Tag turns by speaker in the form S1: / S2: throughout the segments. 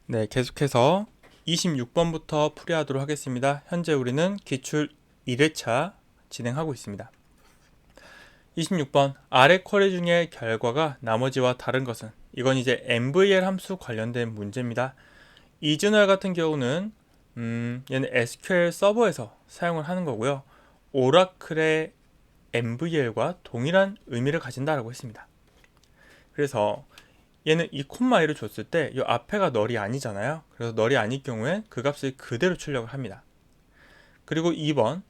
S1: 네, 계속해서 26번부터 풀이하도록 하겠습니다. 현재 우리는 기출 1회차 진행하고 있습니다. 26번 아래 쿼리 중에 결과가 나머지와 다른 것은? 이건 이제 MVL 함수 관련된 문제입니다. 이즈널 같은 경우는 얘는 SQL 서버에서 사용을 하는 거고요. 오라클의 MVL과 동일한 의미를 가진다라고 했습니다. 그래서 얘는 이 콤마이를 줬을 때 이 앞에가 널이 아니잖아요. 그래서 널이 아닐 경우에 그 값을 그대로 출력을 합니다. 그리고 2번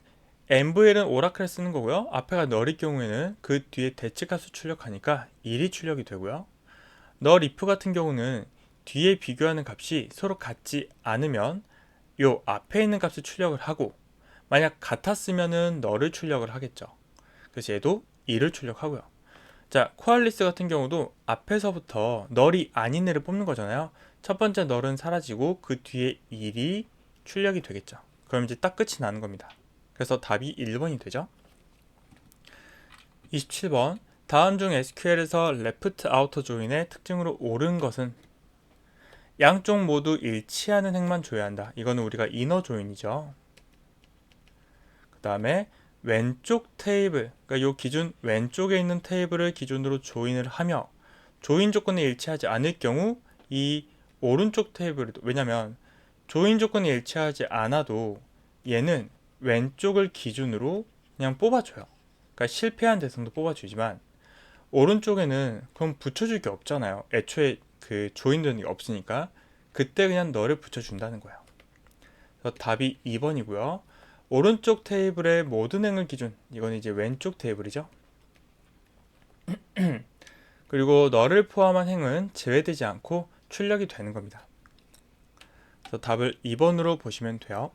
S1: MVL은 오라클에 쓰는 거고요. 앞에가 널일 경우에는 그 뒤에 대치값을 출력하니까 1이 출력이 되고요. 널 if 같은 경우는 뒤에 비교하는 값이 서로 같지 않으면 요 앞에 있는 값을 출력을 하고, 만약 같았으면은 널을 출력을 하겠죠. 그래서 얘도 1을 출력하고요. 자, 코알리스 같은 경우도 앞에서부터 널이 아닌 애를 뽑는 거잖아요. 첫 번째 널은 사라지고 그 뒤에 1이 출력이 되겠죠. 그럼 이제 딱 끝이 나는 겁니다. 그래서 답이 1번이 되죠. 27번 다음 중 SQL에서 left outer join의 특징으로 옳은 것은? 양쪽 모두 일치하는 행만 조회한다. 이거는 우리가 inner join이죠. 그 다음에 왼쪽 테이블, 그러니까 이 기준 왼쪽에 있는 테이블을 기준으로 조인을 하며 조인 조건에 일치하지 않을 경우 이 오른쪽 테이블에도, 왜냐면 조인 조건에 일치하지 않아도 얘는 왼쪽을 기준으로 그냥 뽑아줘요. 그러니까 실패한 대상도 뽑아주지만 오른쪽에는 그럼 붙여줄 게 없잖아요. 애초에 그 조인되는 게 없으니까 그때 그냥 너를 붙여준다는 거예요. 그래서 답이 2번이고요. 오른쪽 테이블의 모든 행을 기준, 이건 이제 왼쪽 테이블이죠. 그리고 너를 포함한 행은 제외되지 않고 출력이 되는 겁니다. 그래서 답을 2번으로 보시면 돼요.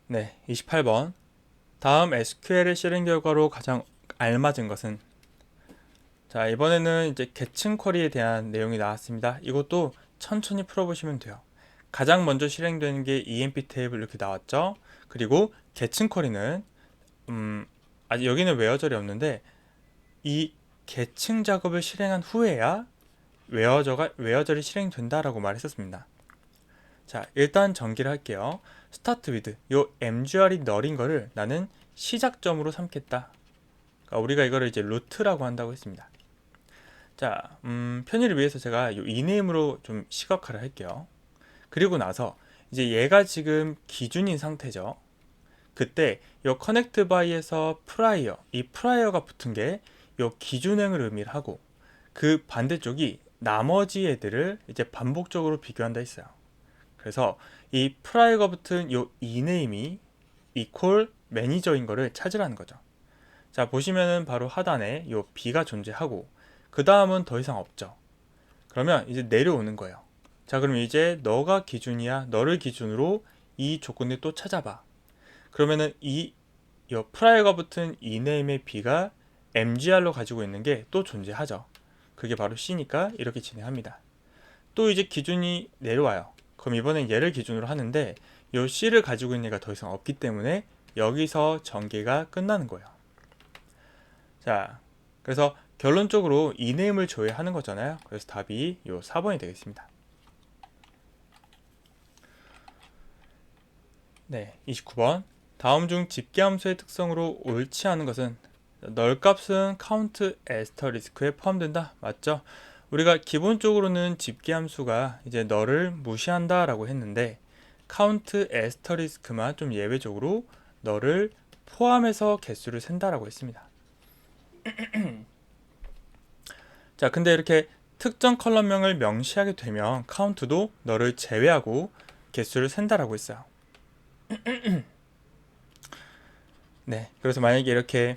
S1: 네, 28번 다음 SQL의 실행 결과로 가장 알맞은 것은? 자, 이번에는 이제 계층 쿼리에 대한 내용이 나왔습니다. 이것도 천천히 풀어보시면 돼요. 가장 먼저 실행되는 게 EMP 테이블 이렇게 나왔죠. 그리고 계층 쿼리는 아직 여기는 웨어절이 없는데 이 계층 작업을 실행한 후에야 웨어절이 실행된다라고 말했었습니다. 자, 일단 전기를 할게요. 스타트 위드, 요 MGR이 널인 거를 나는 시작점으로 삼겠다. 그러니까 우리가 이거를 이제 루트라고 한다고 했습니다. 자, 편의를 위해서 제가 이 이네임으로 좀 시각화를 할게요. 그리고 나서 이제 얘가 지금 기준인 상태죠. 그때 이 커넥트 바이에서 프라이어, 이 프라이어가 붙은 게 이 기준행을 의미를 하고, 그 반대쪽이 나머지 애들을 이제 반복적으로 비교한다 했어요. 그래서 이 프라이어가 붙은 이 이네임이 이퀄 매니저인 거를 찾으라는 거죠. 자, 보시면은 바로 하단에 이 B가 존재하고 그 다음은 더 이상 없죠. 그러면 이제 내려오는 거예요. 자, 그럼 이제 너가 기준이야. 너를 기준으로 이 조건을 또 찾아봐. 그러면은 이 프라이어가 붙은 이네임의 B가 MGR로 가지고 있는 게 또 존재하죠. 그게 바로 C니까 이렇게 진행합니다. 또 이제 기준이 내려와요. 그럼 이번엔 얘를 기준으로 하는데 이 C를 가지고 있는 애가 더 이상 없기 때문에 여기서 전개가 끝나는 거예요. 자, 그래서 결론적으로 이네임을 조회하는 거잖아요. 그래서 답이 요 4번이 되겠습니다. 네, 29번 다음 중 집계함수의 특성으로 옳지 않은 것은? 널 값은 카운트 에스터리스크에 포함된다. 맞죠? 우리가 기본적으로는 집계함수가 이제 널을 무시한다 라고 했는데 카운트 에스터리스크만 좀 예외적으로 널을 포함해서 개수를 센다라고 했습니다. 자, 근데 이렇게 특정 컬럼명을 명시하게 되면 카운트도 널을 제외하고 개수를 센다라고 했어요. 네, 그래서 만약에 이렇게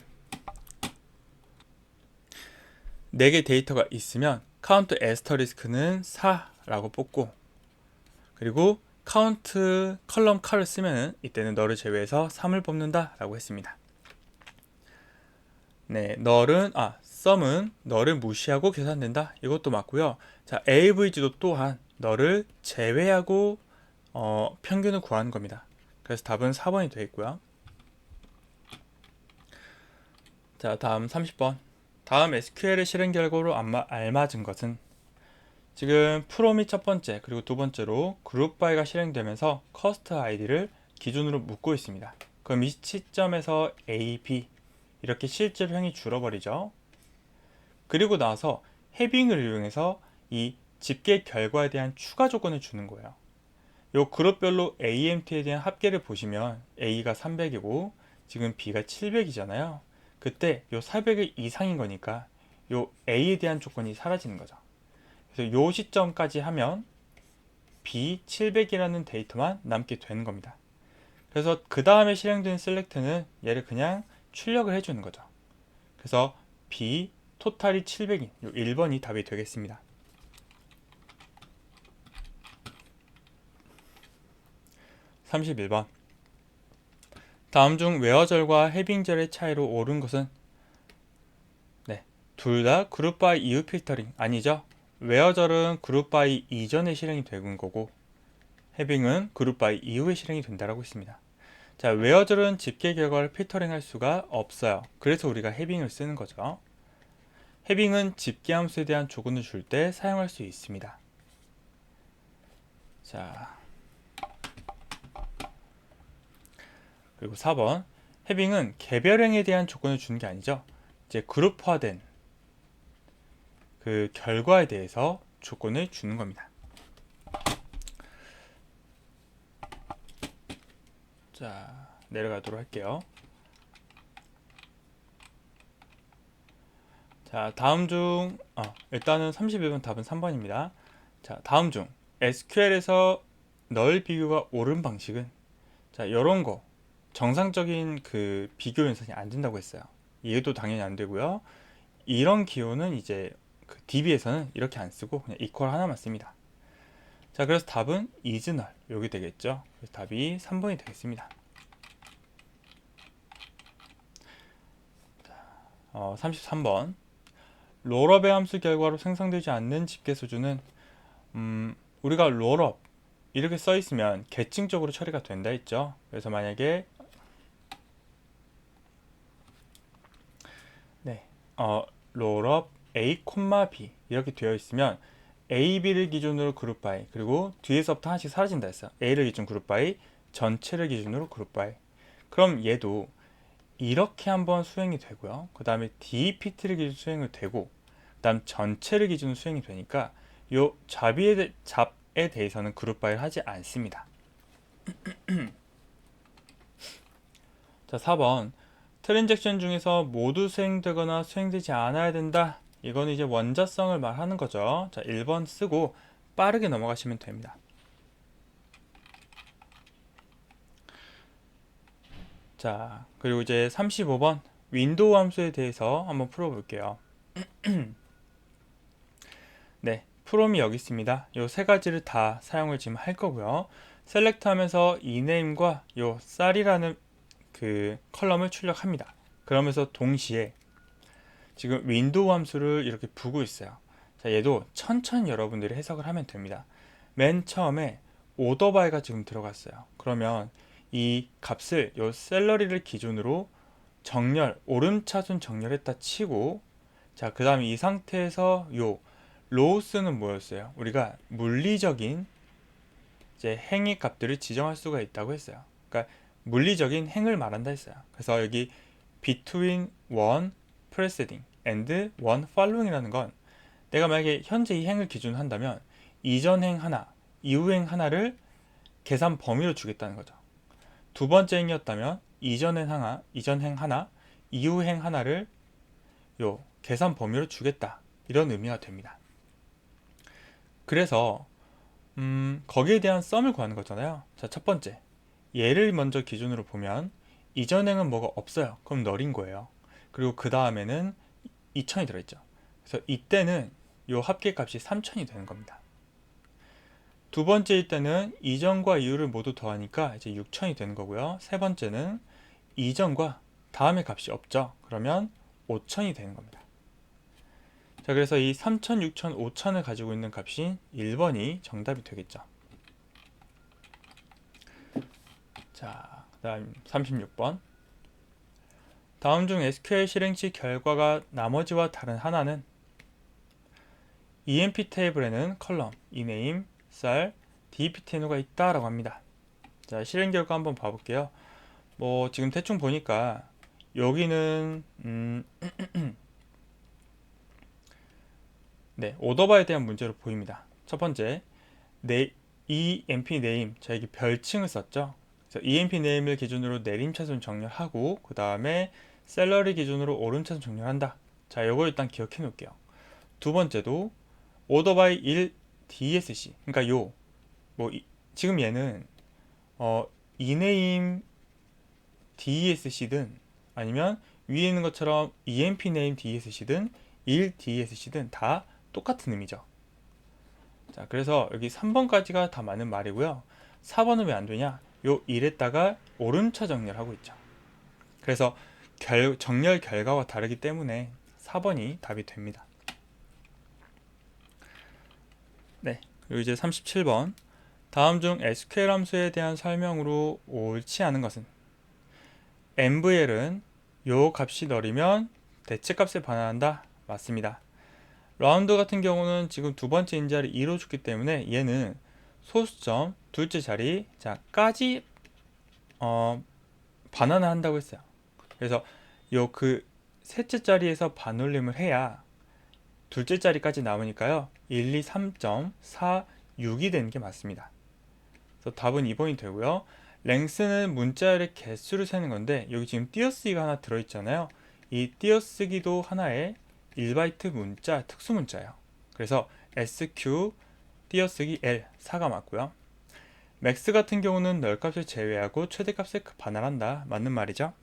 S1: 4개 데이터가 있으면 카운트 에스터리스크는 4라고 뽑고, 그리고 카운트 컬럼 칼을 쓰면 이때는 널을 제외해서 3을 뽑는다 라고 했습니다. 네, 썸은 널을 무시하고 계산된다. 이것도 맞고요. 자, AVG도 또한 널을 제외하고 평균을 구하는 겁니다. 그래서 답은 4번이 되겠고요. 자, 다음 30번 다음 SQL 실행 결과로 알맞은 것은 지금 프롬이 첫 번째 그리고 두 번째로 그룹 바이가 실행되면서 커스트 아이디를 기준으로 묻고 있습니다. 그럼 이 시점에서 A, B 이렇게 실제로 행이 줄어버리죠. 그리고 나서 해빙을 이용해서 이 집계 결과에 대한 추가 조건을 주는 거예요. 요 그룹별로 AMT에 대한 합계를 보시면 A가 300이고 지금 B가 700이잖아요. 그때 요 400의 이상인 거니까 요 A에 대한 조건이 사라지는 거죠. 그래서 요 시점까지 하면 B 700이라는 데이터만 남게 되는 겁니다. 그래서 그 다음에 실행된 셀렉트는 얘를 그냥 출력을 해주는 거죠. 그래서 B 토탈이 700인 요 1번이 답이 되겠습니다. 31번 다음 중 웨어절과 해빙절의 차이로 옳은 것은 네, 둘 다 그룹 바이 이후 필터링 아니죠. 웨어절은 그룹 바이 이전에 실행이 되는 거고 해빙은 그룹 바이 이후에 실행이 된다고 했습니다. 자, 웨어절은 집계 결과를 필터링 할 수가 없어요. 그래서 우리가 해빙을 쓰는 거죠. 해빙은 집계 함수에 대한 조건을 줄 때 사용할 수 있습니다. 자, 그리고 4번 해빙은 개별행에 대한 조건을 주는 게 아니죠. 이제 그룹화된 그 결과에 대해서 조건을 주는 겁니다. 자, 내려가도록 할게요. 자, 다음 중 일단은 31번 답은 3번입니다. 자, 다음 중 SQL에서 널 비교가 옳은 방식은 자, 이런 거 정상적인 그 비교 연산이 안 된다고 했어요. 얘도 당연히 안 되고요. 이런 기호는 이제 그 DB에서는 이렇게 안 쓰고 그냥 이퀄 하나만 씁니다. 자, 그래서 답은 is null 여기 되겠죠. 그래서 답이 3번이 되겠습니다. 33번 롤업의 함수 결과로 생성되지 않는 집계 수준은 우리가 롤업 이렇게 써 있으면 계층적으로 처리가 된다 했죠. 그래서 만약에 네, 롤업 A, B 이렇게 되어 있으면 A, B를 기준으로 그룹 바이 그리고 뒤에서부터 하나씩 사라진다 했어요. A를 기준 그룹 바이 전체를 기준으로 그룹 바이. 그럼 얘도 이렇게 한번 수행이 되고요. 그 다음에 DPT를 기준 수행이 되고 그 다음 전체를 기준으로 수행이 되니까 요 잡에 대해서는 그룹 바이를 하지 않습니다. 자, 4번 트랜잭션 중에서 모두 수행되거나 수행되지 않아야 된다. 이거는 이제 원자성을 말하는 거죠. 자, 1번 쓰고 빠르게 넘어가시면 됩니다. 자, 그리고 이제 35번 윈도우 함수에 대해서 한번 풀어볼게요. 네, 프롬이 여기 있습니다. 요 세 가지를 다 사용을 지금 할 거고요. 셀렉트 하면서 이네임과 요 쌀이라는 그 컬럼을 출력합니다. 그러면서 동시에 지금 윈도우 함수를 이렇게 부고 있어요. 자, 얘도 천천히 여러분들이 해석을 하면 됩니다. 맨 처음에 오더 바이가 지금 들어갔어요. 그러면 이 값을 요 셀러리를 기준으로 정렬, 오름차순 정렬했다 치고 자, 그 다음에 이 상태에서 요 로우스는 뭐였어요? 우리가 물리적인 이제 행위 값들을 지정할 수가 있다고 했어요. 그러니까 물리적인 행을 말한다 했어요. 그래서 여기 between one preceding and one following이라는 건 내가 만약에 현재 이 행을 기준으로 한다면 이전 행 하나, 이후 행 하나를 계산 범위로 주겠다는 거죠. 두 번째 행이었다면 이전 행 하나, 이후 행 하나를 요 계산 범위로 주겠다. 이런 의미가 됩니다. 그래서 거기에 대한 썸을 구하는 거잖아요. 자, 첫 번째 얘를 먼저 기준으로 보면 이전 행은 뭐가 없어요. 그럼 널인 거예요. 그리고 그 다음에는 2000이 들어있죠. 그래서 이때는 요 합계값이 3000이 되는 겁니다. 두 번째일 때는 이전과 이후를 모두 더하니까 이제 6000이 되는 거고요. 세 번째는 이전과 다음의 값이 없죠. 그러면 5000이 되는 겁니다. 자, 그래서 이 3000, 6000, 5000을 가지고 있는 값이 1번이 정답이 되겠죠. 자, 그 다음 36번 다음 중 SQL 실행 시 결과가 나머지와 다른 하나는 EMP 테이블에는 컬럼, 이네임, 쌀, DEP10가 있다라고 합니다. 자, 실행 결과 한번 봐볼게요. 뭐 지금 대충 보니까 여기는 네, 오더바에 대한 문제로 보입니다. 첫 번째, EMP 네임, 자 여기 별칭을 썼죠. 그래서 EMP 네임을 기준으로 내림차순 정렬하고 그 다음에 셀러리 기준으로 오름차순 정렬한다. 자, 요거 일단 기억해 놓을게요. 두 번째도 오더바이 1 DSC, 그러니까 지금 얘는 이네임 DSC든 아니면 위에 있는 것처럼 EMP 네임 DSC든 1 DSC든 다 똑같은 의미죠. 자, 그래서 여기 3번까지가 다 맞는 말이고요. 4번은 왜 안 되냐? 요 1에다가 오름차 정렬하고 있죠. 그래서 정렬 결과와 다르기 때문에 4번이 답이 됩니다. 네, 그리고 이제 37번. 다음 중 SQL 함수에 대한 설명으로 옳지 않은 것은 MVL은 요 값이 널이면 대체값에 반환한다. 맞습니다. 라운드 같은 경우는 지금 두 번째 인자를 2로 줬기 때문에 얘는 소수점 둘째 자리 자까지 반환을 한다고 했어요. 그래서 요 그 셋째 자리에서 반올림을 해야 둘째 자리까지 남으니까요. 1, 2, 3.46이 되는 게 맞습니다. 그래서 답은 2번이 되고요. 랭스는 문자열의 개수를 세는 건데 여기 지금 띄어쓰기가 하나 들어있잖아요. 이 띄어쓰기도 하나의 1바이트 문자, 특수 문자예요. 그래서 SQ 띄어쓰기 L 4가 맞고요. 맥스 같은 경우는 널값을 제외하고 최대값을 반환한다. 맞는 말이죠.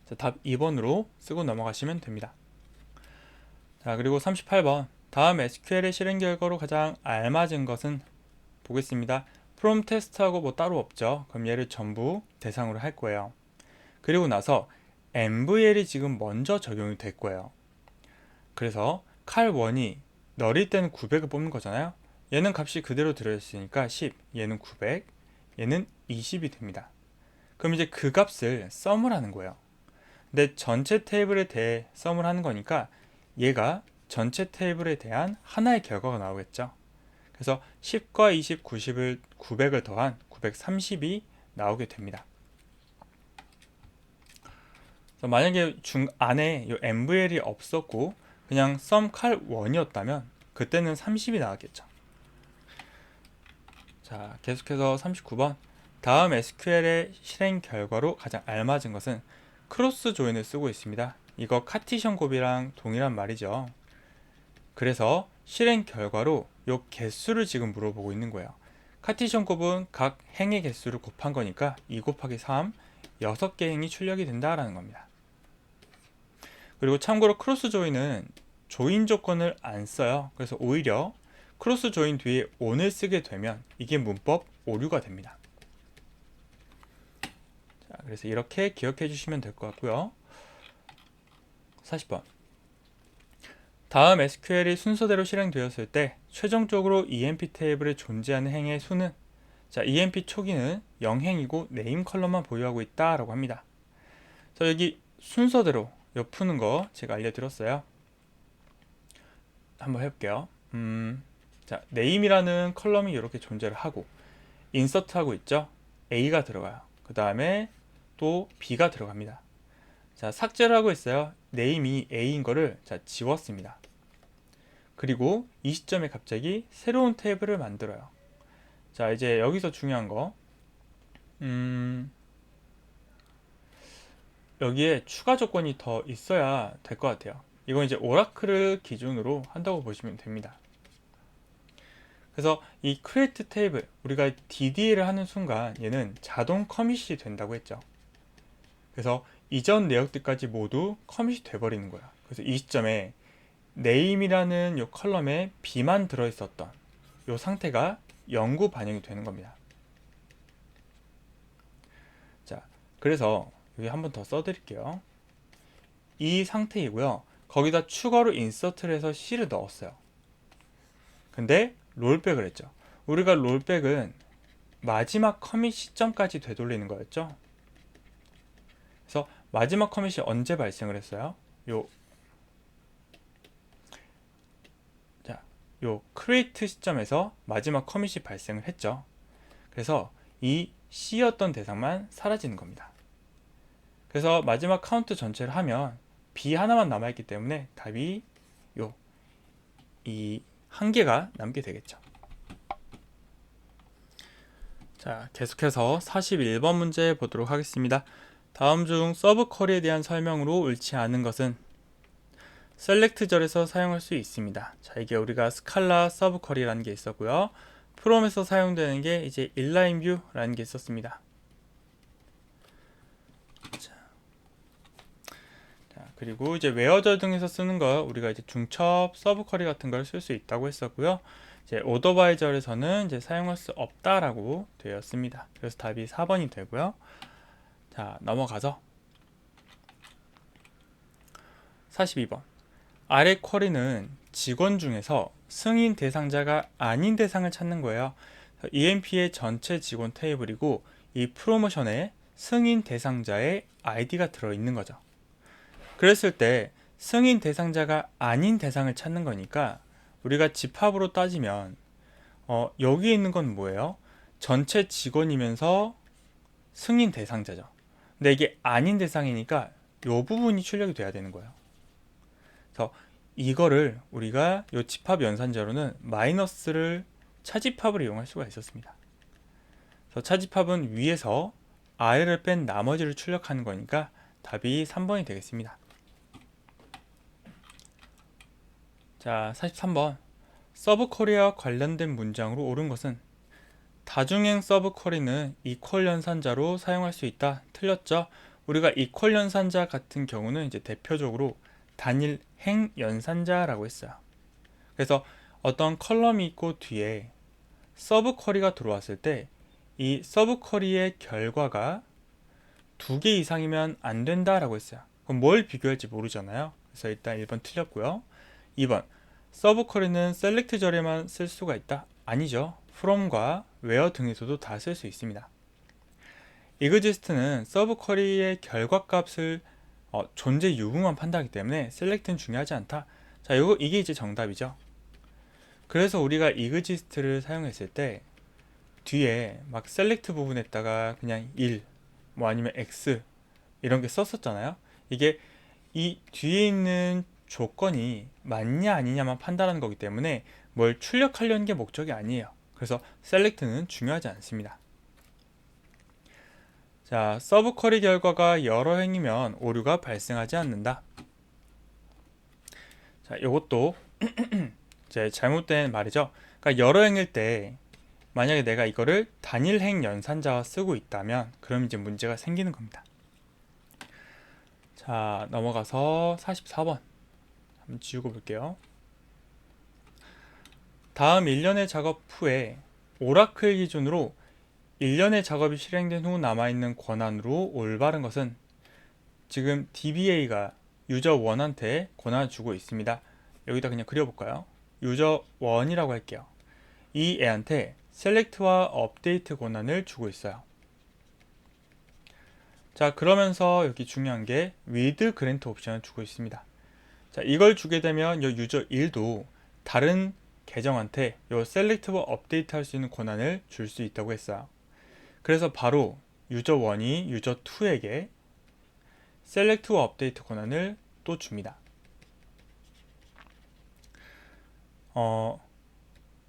S1: 자, 답 2번으로 쓰고 넘어가시면 됩니다. 자, 그리고 38번. 다음 SQL의 실행 결과로 가장 알맞은 것은 보겠습니다. 프롬 테스트하고 뭐 따로 없죠. 그럼 얘를 전부 대상으로 할 거예요. 그리고 나서 MVL이 지금 먼저 적용이 될 거예요. 그래서 칼1이 널일 때는 900을 뽑는 거잖아요. 얘는 값이 그대로 들어있으니까 10, 얘는 900, 얘는 20이 됩니다. 그럼 이제 그 값을 썸을 하는 거예요. 근데 전체 테이블에 대해 썸을 하는 거니까 얘가 전체 테이블에 대한 하나의 결과가 나오겠죠. 그래서 10과 20, 90을 900을 더한 930이 나오게 됩니다. 그래서 만약에 안에 이 MVL이 없었고 그냥 sum cal 1이었다면 그때는 30이 나왔겠죠. 자, 계속해서 39번. 다음 SQL의 실행 결과로 가장 알맞은 것은 크로스 조인을 쓰고 있습니다. 이거 카티션 곱이랑 동일한 말이죠. 그래서 실행 결과로 요 개수를 지금 물어보고 있는 거예요. 카티션 곱은 각 행의 개수를 곱한 거니까 2 곱하기 3, 6개 행이 출력이 된다라는 겁니다. 그리고 참고로 크로스 조인은 조인 조건을 안 써요. 그래서 오히려 크로스 조인 뒤에 on을 쓰게 되면 이게 문법 오류가 됩니다. 자, 그래서 이렇게 기억해 주시면 될 것 같고요. 40번. 다음 SQL이 순서대로 실행되었을 때 최종적으로 EMP 테이블에 존재하는 행의 수는 자, EMP 초기는 0행이고 네임 컬럼만 보유하고 있다라고 합니다. 자, 여기 순서대로 푸는 거 제가 알려드렸어요. 한번 해볼게요. 자, 네임이라는 컬럼이 이렇게 존재를 하고 인서트하고 있죠. A가 들어가요. 그 다음에 또 B가 들어갑니다. 자, 삭제를 하고 있어요. 네임이 A인 거를 자, 지웠습니다. 그리고 이 시점에 갑자기 새로운 테이블을 만들어요. 자, 이제 여기서 중요한 거 여기에 추가 조건이 더 있어야 될 것 같아요. 이건 이제 오라클을 기준으로 한다고 보시면 됩니다. 그래서 이 create table 우리가 DDL을 하는 순간 얘는 자동 커밋이 된다고 했죠. 그래서 이전 내역들까지 모두 커밋이 돼버리는 거야. 그래서 이 시점에 name이라는 이 컬럼에 B만 들어있었던 이 상태가 영구 반영이 되는 겁니다. 자, 그래서 여기 한번 더 써드릴게요. 이 상태이고요. 거기다 추가로 인서트를 해서 C를 넣었어요. 근데 롤백을 했죠. 우리가 롤백은 마지막 커밋 시점까지 되돌리는 거였죠. 그래서 마지막 커밋이 언제 발생을 했어요? 요, 자, 요 create 시점에서 마지막 커밋이 발생을 했죠. 그래서 이 C였던 대상만 사라지는 겁니다. 그래서 마지막 카운트 전체를 하면 B 하나만 남아있기 때문에 답이 요, 이 한 개가 남게 되겠죠. 자, 계속해서 41번 문제 보도록 하겠습니다. 다음 중 서브 쿼리에 대한 설명으로 옳지 않은 것은 셀렉트절에서 사용할 수 있습니다. 자, 이게 우리가 스칼라 서브 쿼리라는 게 있었고요. 프롬에서 사용되는 게 이제 인라인 뷰라는 게 있었습니다. 자, 그리고 이제 웨어절 등에서 쓰는 거 우리가 이제 중첩 서브 쿼리 같은 걸 쓸 수 있다고 했었고요. 이제 오더바이절에서는 이제 사용할 수 없다라고 되었습니다. 그래서 답이 4번이 되고요. 자, 넘어가서 42번. 아래 쿼리는 직원 중에서 승인 대상자가 아닌 대상을 찾는 거예요. EMP의 전체 직원 테이블이고 이 프로모션에 승인 대상자의 아이디가 들어있는 거죠. 그랬을 때 승인 대상자가 아닌 대상을 찾는 거니까 우리가 집합으로 따지면 여기 있는 건 뭐예요? 전체 직원이면서 승인 대상자죠. 근데 이게 아닌 대상이니까 이 부분이 출력이 돼야 되는 거예요. 그래서 이거를 우리가 이 집합 연산자로는 마이너스를 차집합을 이용할 수가 있었습니다. 그래서 차집합은 위에서 아래를 뺀 나머지를 출력하는 거니까 답이 3번이 되겠습니다. 자, 43번. 서브 쿼리와 관련된 문장으로 옳은 것은 다중행 서브 쿼리는 이퀄 연산자로 사용할 수 있다. 틀렸죠? 우리가 이퀄 연산자 같은 경우는 이제 대표적으로 단일 행 연산자라고 했어요. 그래서 어떤 컬럼이 있고 뒤에 서브 쿼리가 들어왔을 때 이 서브 쿼리의 결과가 2개 이상이면 안 된다라고 했어요. 그럼 뭘 비교할지 모르잖아요. 그래서 일단 1번 틀렸고요. 2번. 서브 쿼리는 셀렉트 절에만 쓸 수가 있다? 아니죠. from과 where 등에서도 다 쓸 수 있습니다. exist는 서브 쿼리의 결과값을 존재 유무만 판단하기 때문에 select는 중요하지 않다. 자, 이게 이제 정답이죠. 그래서 우리가 exist를 사용했을 때 뒤에 막 select 부분에다가 그냥 1, 뭐 아니면 x 이런 게 썼었잖아요. 이게 이 뒤에 있는 조건이 맞냐 아니냐만 판단하는 거기 때문에 뭘 출력하려는 게 목적이 아니에요. 그래서 select는 중요하지 않습니다. 자, 서브 쿼리 결과가 여러 행이면 오류가 발생하지 않는다. 자, 이것도 제 잘못된 말이죠. 그러니까 여러 행일 때 만약에 내가 이거를 단일 행 연산자와 쓰고 있다면 그럼 이제 문제가 생기는 겁니다. 자, 넘어가서 44번 한번 지우고 볼게요. 다음 1년의 작업 후에 오라클 기준으로 1년의 작업이 실행된 후 남아있는 권한으로 올바른 것은 지금 DBA가 유저 1한테 권한을 주고 있습니다. 여기다 그냥 그려볼까요? 유저 1이라고 할게요. 이 애한테 셀렉트와 업데이트 권한을 주고 있어요. 자, 그러면서 여기 중요한 게 with grant 옵션을 주고 있습니다. 자, 이걸 주게 되면 이 유저 1도 다른 계정한테 이 셀렉트와 업데이트 할 수 있는 권한을 줄 수 있다고 했어요. 그래서 바로 유저 1이 유저 2에게 셀렉트와 업데이트 권한을 또 줍니다.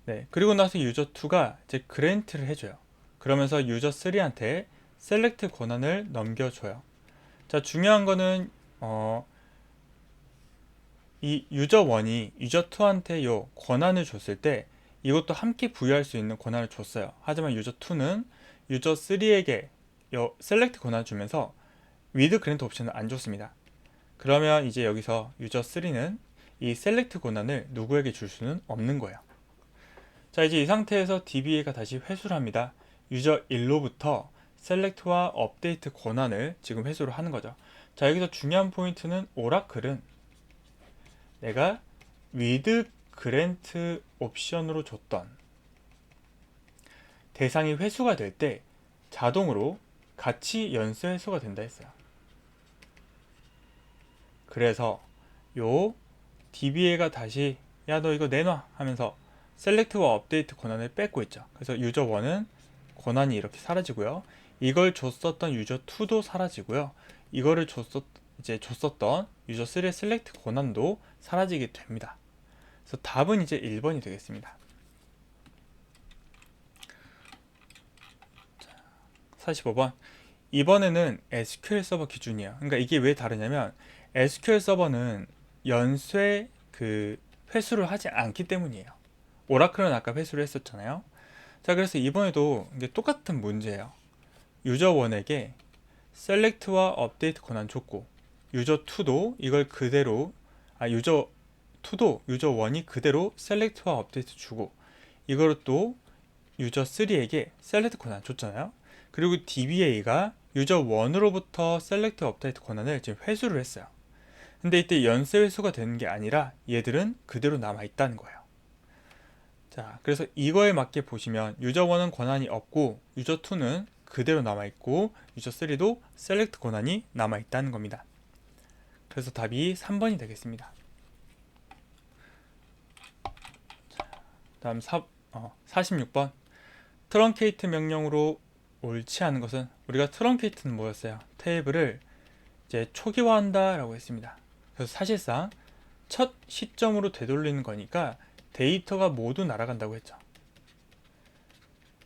S1: 네, 그리고 나서 유저 2가 이제 그랜트를 해줘요. 그러면서 유저 3한테 셀렉트 권한을 넘겨줘요. 자, 중요한 거는 이 유저 1이 유저 2한테 요 권한을 줬을 때 이것도 함께 부여할 수 있는 권한을 줬어요. 하지만 유저 2는 유저 3에게 요 셀렉트 권한을 주면서 with grant 옵션을 안 줬습니다. 그러면 이제 여기서 유저 3는 이 셀렉트 권한을 누구에게 줄 수는 없는 거예요. 자, 이제 이 상태에서 DBA가 다시 회수를 합니다. 유저 1로부터 셀렉트와 업데이트 권한을 지금 회수를 하는 거죠. 자, 여기서 중요한 포인트는 오라클은 내가 with grant 옵션으로 줬던 대상이 회수가 될 때 자동으로 같이 연쇄 회수가 된다 했어요. 그래서 요 DBA가 다시 야 너 이거 내놔 하면서 셀렉트와 업데이트 권한을 뺏고 있죠. 그래서 유저 1은 권한이 이렇게 사라지고요. 이걸 줬었던 유저 2도 사라지고요. 이거를 줬었던 유저 3의 셀렉트 권한도 사라지게 됩니다. 그래서 답은 이제 1번이 되겠습니다. 45번. 이번에는 SQL 서버 기준이에요. 그러니까 이게 왜 다르냐면 SQL 서버는 연쇄 회수를 하지 않기 때문이에요. 오라클은 아까 회수를 했었잖아요. 자, 그래서 이번에도 이게 똑같은 문제예요. 유저 1에게 셀렉트와 업데이트 권한 줬고 유저 2도 이걸 그대로 유저 2도 유저 1이 그대로 셀렉트와 업데이트 주고 이거를 또 유저 3에게 셀렉트 권한 줬잖아요. 그리고 DBA가 유저 1으로부터 셀렉트 업데이트 권한을 지금 회수를 했어요. 근데 이때 연쇄 회수가 되는 게 아니라 얘들은 그대로 남아 있다는 거예요. 자, 그래서 이거에 맞게 보시면 유저 1은 권한이 없고 유저 2는 그대로 남아 있고 유저 3도 셀렉트 권한이 남아 있다는 겁니다. 그래서 답이 3번이 되겠습니다. 다음 46번. 트렁케이트 명령으로 옳지 않은 것은, 우리가 트렁케이트는 뭐였어요? 테이블을 이제 초기화한다 라고 했습니다. 그래서 사실상 첫 시점으로 되돌리는 거니까 데이터가 모두 날아간다고 했죠.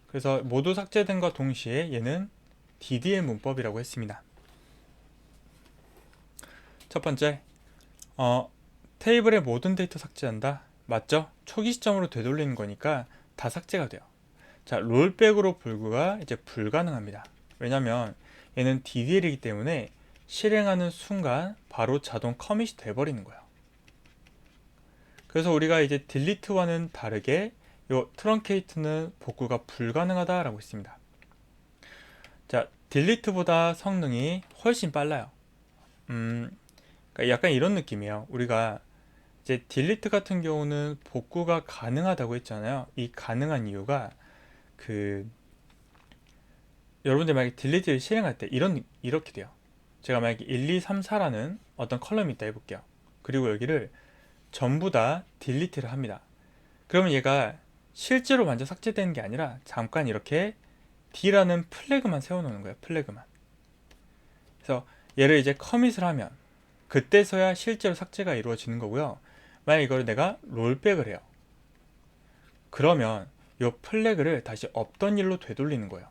S1: 그래서 모두 삭제된과 동시에 얘는 DDL 문법이라고 했습니다. 첫 번째, 테이블의 모든 데이터 삭제한다. 맞죠? 초기 시점으로 되돌리는 거니까 다 삭제가 돼요. 자, 롤백으로 불구가 이제 불가능합니다. 왜냐면 얘는 DDL이기 때문에 실행하는 순간 바로 자동 커밋이 돼버리는 거예요. 그래서 우리가 이제 딜리트와는 다르게 이 트렁케이트는 복구가 불가능하다라고 했습니다. 자, 딜리트보다 성능이 훨씬 빨라요. 그러니까 약간 이런 느낌이에요. 우리가 이제 딜리트 같은 경우는 복구가 가능하다고 했잖아요. 이 가능한 이유가 여러분들 만약에 딜리트를 실행할 때 이렇게 돼요. 제가 만약에 1, 2, 3, 4라는 어떤 컬럼이 있다 해볼게요. 그리고 여기를 전부 다 딜리트를 합니다. 그러면 얘가 실제로 완전 삭제되는 게 아니라 잠깐 이렇게 D라는 플래그만 세워놓는 거예요. 플래그만. 그래서 얘를 이제 커밋을 하면 그때서야 실제로 삭제가 이루어지는 거고요. 만약 이걸 내가 롤백을 해요. 그러면 이 플래그를 다시 없던 일로 되돌리는 거예요.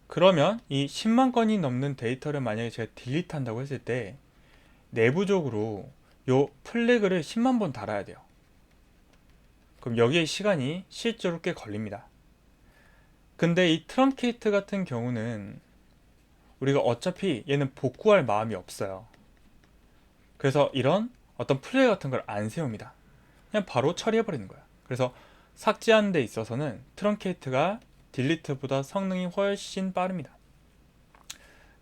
S1: 그러면 이 10만 건이 넘는 데이터를 만약에 제가 딜리트 한다고 했을 때 내부적으로 이 플래그를 10만 번 달아야 돼요. 그럼 여기에 시간이 실제로 꽤 걸립니다. 근데 이 트렁케이트 같은 경우는 우리가 어차피 얘는 복구할 마음이 없어요. 그래서 이런 어떤 플레이 같은 걸 안 세웁니다. 그냥 바로 처리해버리는 거야. 그래서 삭제하는 데 있어서는 트렁케이트가 딜리트보다 성능이 훨씬 빠릅니다.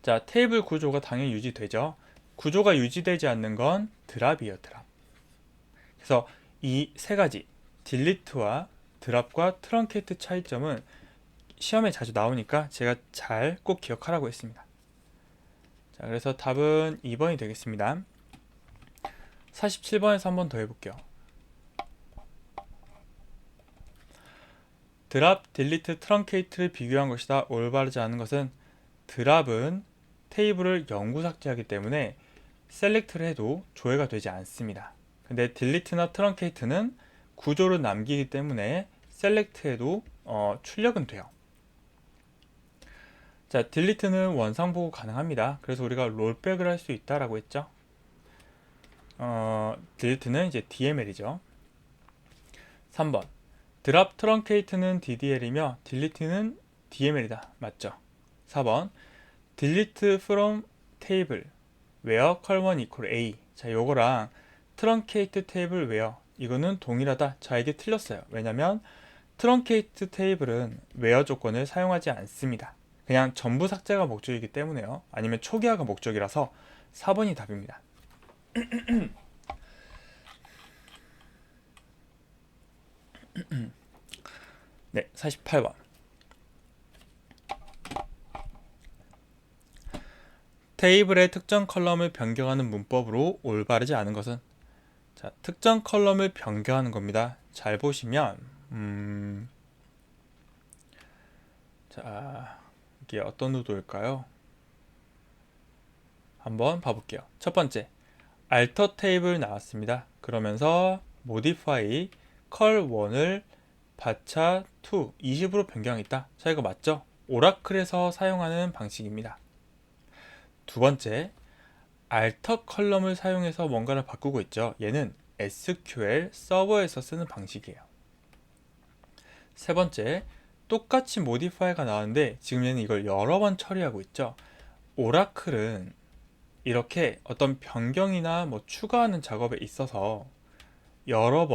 S1: 자, 테이블 구조가 당연히 유지되죠. 구조가 유지되지 않는 건 드랍이에요, 드랍. 그래서 이 세 가지, 딜리트와 드랍과 트렁케이트 차이점은 시험에 자주 나오니까 제가 잘 꼭 기억하라고 했습니다. 자, 그래서 답은 2번이 되겠습니다. 47번에서 한 번 더 해볼게요. 드랍, 딜리트, 트렁케이트를 비교한 것이다. 올바르지 않은 것은 드랍은 테이블을 영구 삭제하기 때문에 셀렉트를 해도 조회가 되지 않습니다. 근데 딜리트나 트렁케이트는 구조를 남기기 때문에 셀렉트해도 출력은 돼요. 자, 딜리트는 원상 보고 가능합니다. 그래서 우리가 롤백을 할 수 있다라고 했죠. 딜리트는 이제 DML이죠. 3번. 드랍 트렁케이트는 DDL이며 딜리트는 DML이다. 맞죠? 4번. 딜리트 from table where col1 equal a. 자, 요거랑 트렁케이트 테이블 where 이거는 동일하다. 자, 이게 틀렸어요. 왜냐면 트렁케이트 테이블은 where 조건을 사용하지 않습니다. 그냥 전부 삭제가 목적이기 때문에요. 아니면 초기화가 목적이라서 4번이 답입니다. 네, 48번. 테이블의 특정 컬럼을 변경하는 문법으로 올바르지 않은 것은? 자, 특정 컬럼을 변경하는 겁니다. 잘 보시면 자, 이게 어떤 의도일까요? 한번 봐볼게요. 첫 번째, alter 테이블 나왔습니다. 그러면서 modify col1을 바차 2, 20으로 변경했다. 자, 이거 맞죠? 오라클에서 사용하는 방식입니다. 두 번째, alter 컬럼을 사용해서 뭔가를 바꾸고 있죠. 얘는 SQL 서버에서 쓰는 방식이에요. 세 번째, 똑같이 modify가 나왔는데 지금 얘는 이걸 여러 번 처리하고 있죠. 오라클은 이렇게 어떤 변경이나 뭐 추가하는 작업에 있어서 여러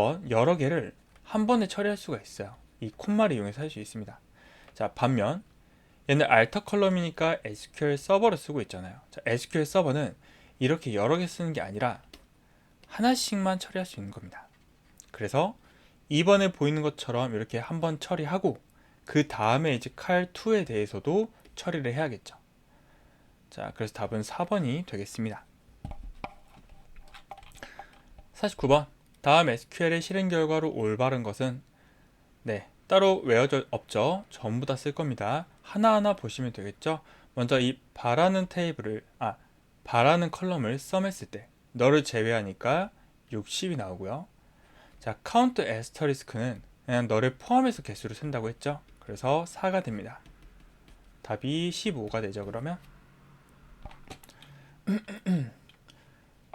S1: 개를 한 번에 처리할 수가 있어요. 이 콤마를 이용해서 할 수 있습니다. 자, 반면 얘는 alter 컬럼이니까 SQL 서버를 쓰고 있잖아요. 자, SQL 서버는 이렇게 여러 개 쓰는 게 아니라 하나씩만 처리할 수 있는 겁니다. 그래서 이번에 보이는 것처럼 이렇게 한번 처리하고 그 다음에 이제 cal2에 대해서도 처리를 해야겠죠. 자, 그래서 답은 4번이 되겠습니다. 49번. 다음 SQL의 실행 결과로 올바른 것은? 네, 따로 외워져 없죠. 전부 다 쓸 겁니다. 하나하나 보시면 되겠죠. 먼저 이 바라는 바라는 컬럼을 썸했을 때 너를 제외하니까 60이 나오고요. 자, count asteris크는 그냥 너를 포함해서 개수를 센다고 했죠. 그래서 4가 됩니다. 답이 15가 되죠. 그러면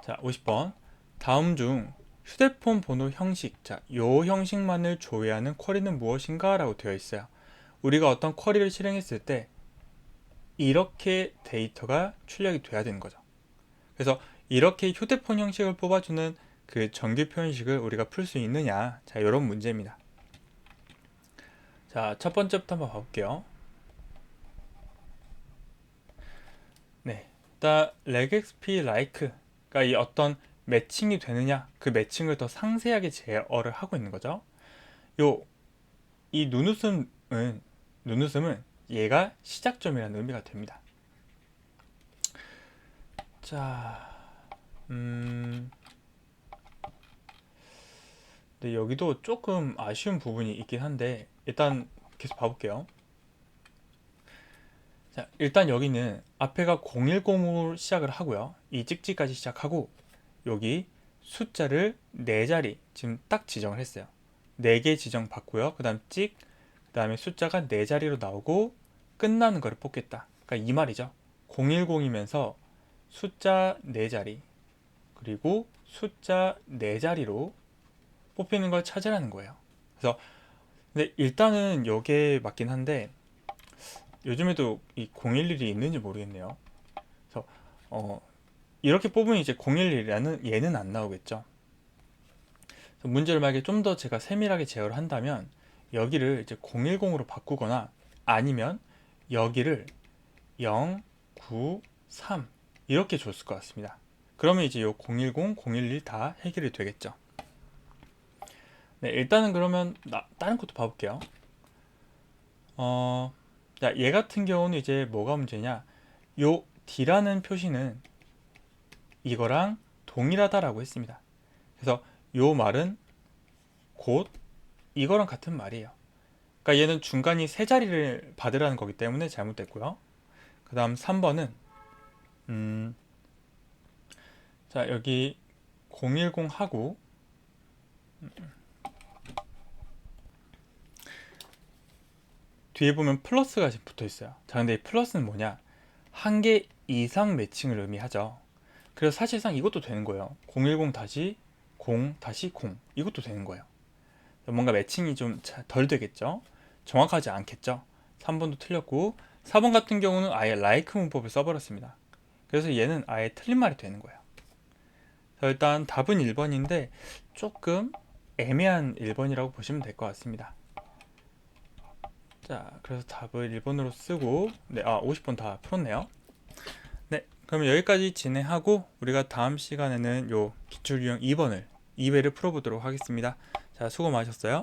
S1: 자, 50번. 다음 중 휴대폰 번호 형식, 자, 요 형식만을 조회하는 쿼리는 무엇인가? 라고 되어 있어요. 우리가 어떤 쿼리를 실행했을 때 이렇게 데이터가 출력이 돼야 되는 거죠. 그래서 이렇게 휴대폰 형식을 뽑아주는 그 정규 표현식을 우리가 풀 수 있느냐, 자, 이런 문제입니다. 자, 첫 번째부터 한번 봐볼게요. 네, 일단 regexp like가 이 어떤 매칭이 되느냐, 그 매칭을 더 상세하게 제어를 하고 있는 거죠. 이 눈웃음은 얘가 시작점이라는 의미가 됩니다. 자, 근데 여기도 조금 아쉬운 부분이 있긴 한데 일단 계속 봐볼게요. 자, 일단 여기는 앞에가 010으로 시작을 하고요. 이 찍찍까지 시작하고 여기 숫자를 4자리 지금 딱 지정을 했어요. 4개 지정 받고요. 그 다음 찍, 그 다음에 숫자가 4자리로 나오고 끝나는 거를 뽑겠다. 그러니까 이 말이죠. 010이면서 숫자 4자리 그리고 숫자 4자리로 뽑히는 걸 찾으라는 거예요. 그래서 근데 일단은 이게 맞긴 한데 요즘에도 이 011이 있는지 모르겠네요. 그래서 이렇게 뽑으면 이제 011이라는 얘는 안 나오겠죠. 문제를 만약에 좀 더 제가 세밀하게 제어를 한다면 여기를 이제 010으로 바꾸거나 아니면 여기를 0, 9, 3 이렇게 줬을 것 같습니다. 그러면 이제 요 010, 011 다 해결이 되겠죠. 네, 일단은 그러면 다른 것도 봐볼게요. 자, 얘 같은 경우는 이제 뭐가 문제냐? 요 D라는 표시는 이거랑 동일하다라고 했습니다. 그래서 요 말은 곧 이거랑 같은 말이에요. 그러니까 얘는 중간이 세 자리를 받으라는 거기 때문에 잘못됐고요. 그 다음 3번은 자, 여기 010하고 뒤에 보면 플러스가 지금 붙어 있어요. 자, 근데 이 플러스는 뭐냐? 한 개 이상 매칭을 의미하죠. 그래서 사실상 이것도 되는 거예요. 010-0-0 이것도 되는 거예요. 뭔가 매칭이 좀 덜 되겠죠? 정확하지 않겠죠? 3번도 틀렸고 4번 같은 경우는 아예 like 문법을 써버렸습니다. 그래서 얘는 아예 틀린 말이 되는 거예요. 자, 일단 답은 1번인데 조금 애매한 1번이라고 보시면 될 것 같습니다. 자, 그래서 답을 1번으로 쓰고 50번 다 풀었네요. 네, 그러면 여기까지 진행하고 우리가 다음 시간에는 요 기출유형 2번을 2회를 풀어보도록 하겠습니다. 자, 수고 많으셨어요.